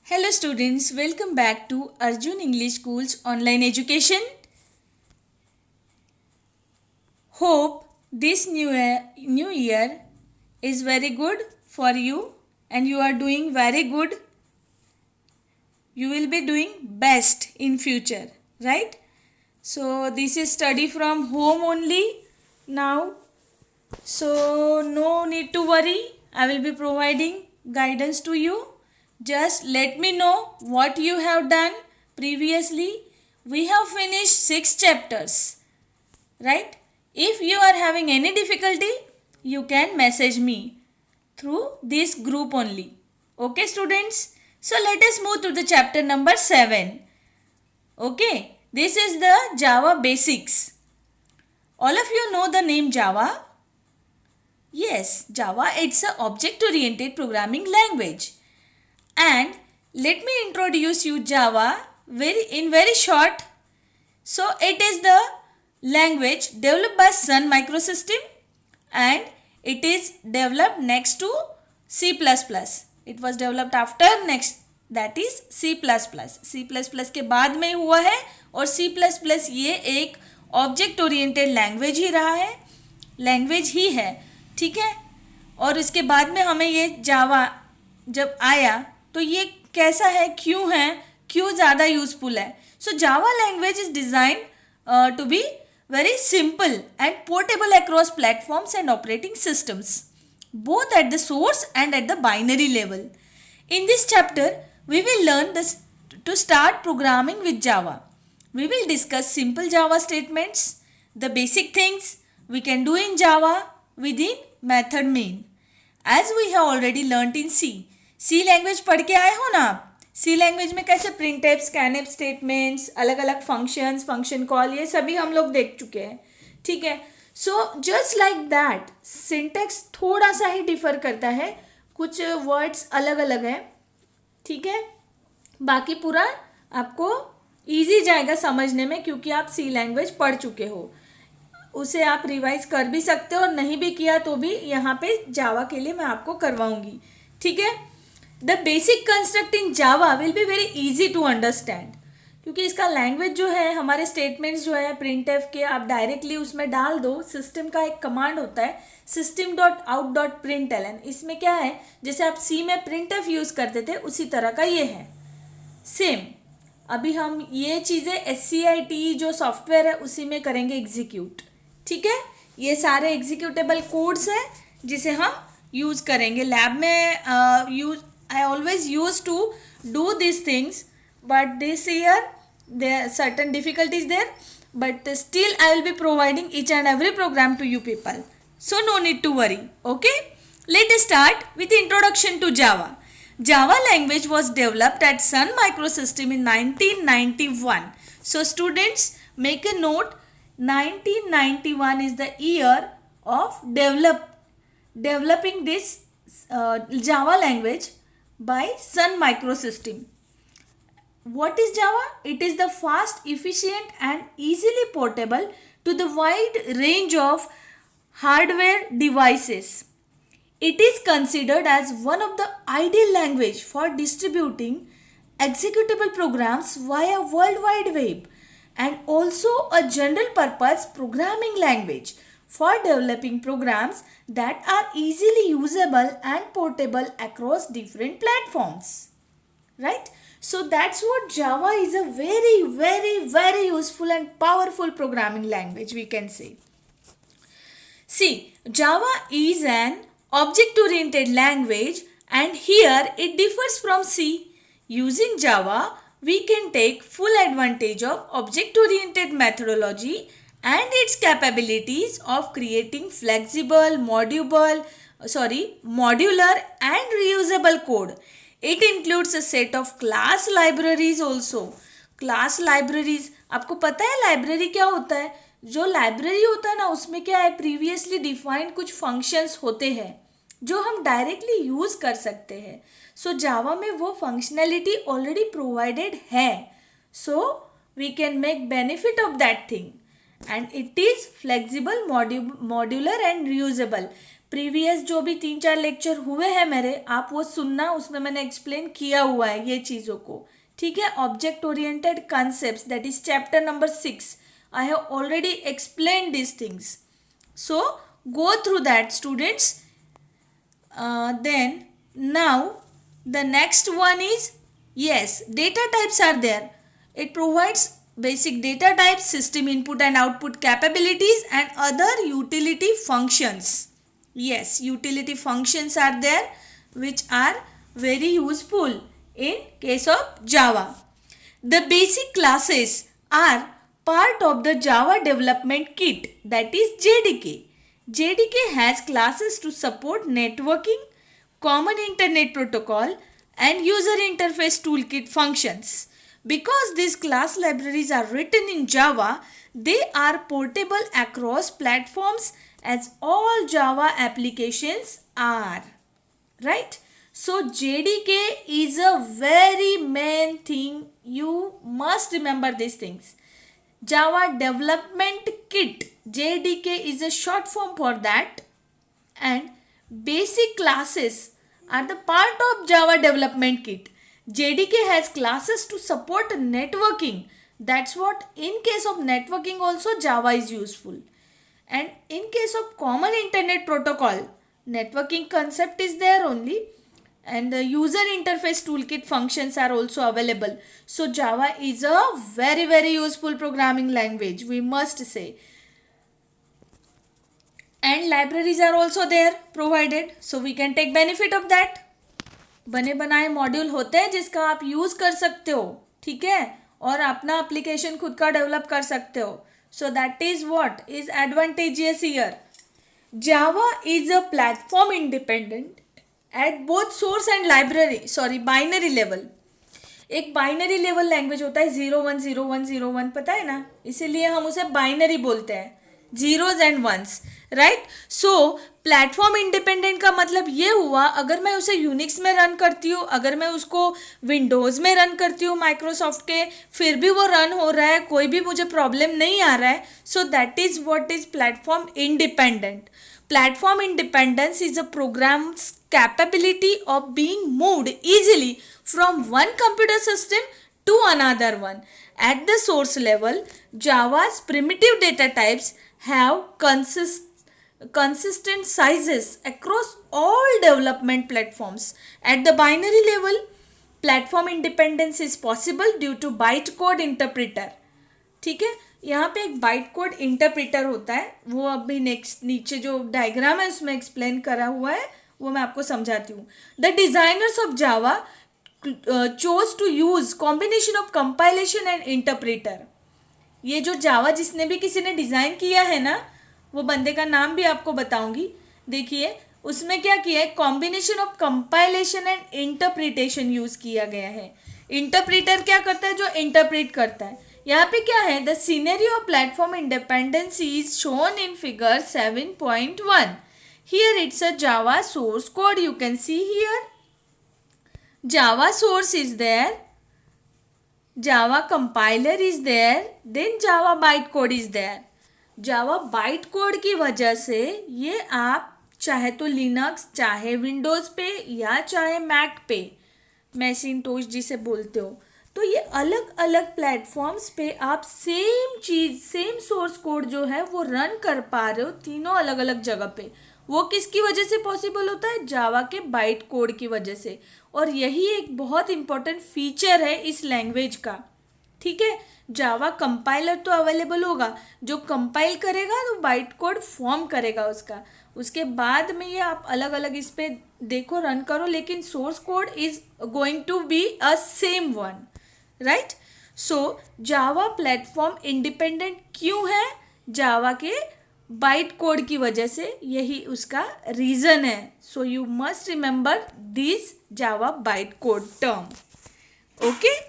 Hello students, welcome back to Arjun English School's online education. Hope this new year is very good for you and you are doing very good. You will be doing best in future, right? So this is study from home only now. So no need to worry. I will be providing guidance to you. Just let me know what you have done previously. We have finished 6 chapters, right? If you are having any difficulty, you can message me through this group only. Okay, students? So let us move to the chapter number 7. Okay, this is the Java basics. All of you know the name Java? Yes, Java it's a object-oriented programming language. And let me introduce you Java very short. So it is the language developed by Sun Microsystem and it is developed next to C++. It was developed after next, that is C++. C++ के बाद में हुआ है और C++ ये एक object oriented language ही रहा है, लैंग्वेज ही है, ठीक है. और इसके बाद में हमें ये जावा जब आया तो ये कैसा है, क्यों है, क्यों ज़्यादा यूजफुल है. So Java language is design to be very simple and portable across platforms and operating systems, both at the source and at the binary level. In this chapter, we will learn to start programming with Java. We will discuss simple Java statements, the basic things we can do in Java within method main. As we have already learnt in C. C language पढ़ के आए हो ना आप. सी language में कैसे print type, scanf statements, अलग अलग फंक्शंस, फंक्शन कॉल, ये सभी हम लोग देख चुके हैं, ठीक है. So just like that syntax थोड़ा सा ही डिफर करता है, कुछ वर्ड्स अलग अलग हैं, ठीक है. बाकी पूरा आपको इजी जाएगा समझने में क्योंकि आप सी लैंग्वेज पढ़ चुके हो. उसे आप रिवाइज कर भी सकते हो और नहीं भी किया तो भी यहाँ पे जावा के लिए मैं आपको करवाऊँगी, ठीक है. The basic construct in Java will be very easy to understand क्योंकि इसका लैंग्वेज जो है, हमारे स्टेटमेंट्स जो है प्रिंट एफ के आप डायरेक्टली उसमें डाल दो. सिस्टम का एक कमांड होता है system.out.println. इसमें क्या है, जैसे आप सी में प्रिंट एफ यूज़ करते थे उसी तरह का ये है सेम. अभी हम ये चीज़ें SCIT जो सॉफ्टवेयर है उसी में करेंगे एग्जीक्यूट, ठीक है. ये सारे एग्जीक्यूटेबल कोड्स हैं जिसे हम यूज़ करेंगे लैब में. I always used to do these things, but this year there are certain difficulties there, but still I will be providing each and every program to you people, so no need to worry. Okay, let us start with introduction to Java. Java language was developed at Sun Microsystem in 1991. So students, make a note, 1991 is the year of developing this Java language by Sun Microsystem. What is Java? It is the fast, efficient and easily portable to the wide range of hardware devices. It is considered as one of the ideal language for distributing executable programs via World Wide Web and also a general purpose programming language for developing programs that are easily usable and portable across different platforms, right? So that's what Java is, a very useful and powerful programming language, we can say. See, Java is an object-oriented language and here it differs from C. Using Java, we can take full advantage of object-oriented methodology and its capabilities of creating flexible, modular and reusable code. It includes a set of class libraries also. Class libraries, आपको पता है library क्या होता है? जो library होता है ना उसमें क्या है, प्रीवियसली डिफाइंड कुछ फंक्शंस होते हैं जो हम डायरेक्टली यूज़ कर सकते हैं. सो जावा में वो फंक्शनैलिटी ऑलरेडी प्रोवाइडेड है, so we can make benefit of that thing. And it is flexible, modular and reusable. Previous जो भी 3-4 लेक्चर हुए हैं मेरे, आप वो सुनना, उसमें मैंने एक्सप्लेन किया हुआ है ये चीज़ों को, ठीक है. Object oriented concepts, that is chapter number 6. I have already explain this things, so go through that, students. Then now the next one is, yes, data types are there. It provides basic data types, system input and output capabilities and other utility functions. Yes, utility functions are there which are very useful in case of Java. The basic classes are part of the Java development kit, that is JDK. JDK has classes to support networking, common internet protocol and user interface toolkit functions. Because these class libraries are written in Java, they are portable across platforms as all Java applications are. Right? So JDK is a very main thing. You must remember these things. Java Development Kit, JDK is a short form for that, and basic classes are the part of Java Development Kit. JDK has classes to support networking. That's what, in case of networking also Java is useful. And in case of common internet protocol, networking concept is there only, and the user interface toolkit functions are also available. So Java is a very very useful programming language, we must say. And libraries are also there provided, so we can take benefit of that. बने बनाए module होते हैं जिसका आप use कर सकते हो, ठीक है, और अपना एप्लीकेशन खुद का डेवलप कर सकते हो. So that is what is advantageous here. Java is a platform independent at both source and binary level. एक बाइनरी लेवल लैंग्वेज होता है 010101, पता है ना, इसीलिए हम उसे बाइनरी बोलते हैं, zeros and ones, right. So platform independent का मतलब ये हुआ, अगर मैं उसे यूनिक्स में रन करती हूँ, अगर मैं उसको विंडोज़ में रन करती हूँ माइक्रोसॉफ्ट के, फिर भी वो रन हो रहा है, कोई भी मुझे प्रॉब्लम नहीं आ रहा है. So that is what is platform independent. Platform independence is a program's capability of being moved easily from one computer system to another one. At the source level, Java's primitive data types have consistent sizes across all development platforms. At the binary level, platform independence is possible due to bytecode interpreter. ठीक है, यहाँ पे एक byte code interpreter होता है, वो अभी next नीचे जो डायग्राम है उसमें एक्सप्लेन करा हुआ है, वो मैं आपको समझाती हूँ. The designers of Java chose to use combination of compilation and interpreter. ये जो जावा जिसने भी किसी ने डिज़ाइन किया है ना, वो बंदे का नाम भी आपको बताऊंगी. देखिए उसमें क्या किया है, combination of compilation and interpretation use किया गया है. इंटरप्रेटर क्या करता है, जो इंटरप्रेट करता है. यहाँ पे क्या है, the scenario of platform independence is shown in figure 7.1. Here it's a Java source code, you can see here Java source is there, Java compiler is there, then Java byte code is there. Java byte code की वजह से ये आप चाहे तो Linux, चाहे Windows पे या चाहे मैक पे, मैकिंटोश जिसे बोलते हो, तो ये अलग अलग प्लेटफॉर्म्स पे आप सेम चीज़, सेम सोर्स कोड जो है वो रन कर पा रहे हो तीनों अलग अलग जगह पे. वो किसकी वजह से पॉसिबल होता है, जावा के बाइट कोड की वजह से. और यही एक बहुत इंपॉर्टेंट फीचर है इस लैंग्वेज का, ठीक है. जावा कंपाइलर तो अवेलेबल होगा, जो कंपाइल करेगा तो बाइट कोड फॉर्म करेगा उसका, उसके बाद में ये आप अलग अलग इस पर देखो, रन करो, लेकिन source code is going to be a same one, right. So Java platform independent क्यों है, जावा के बाइट कोड की वजह से, यही उसका रीज़न है. So you must remember this Java byte code term. Okay.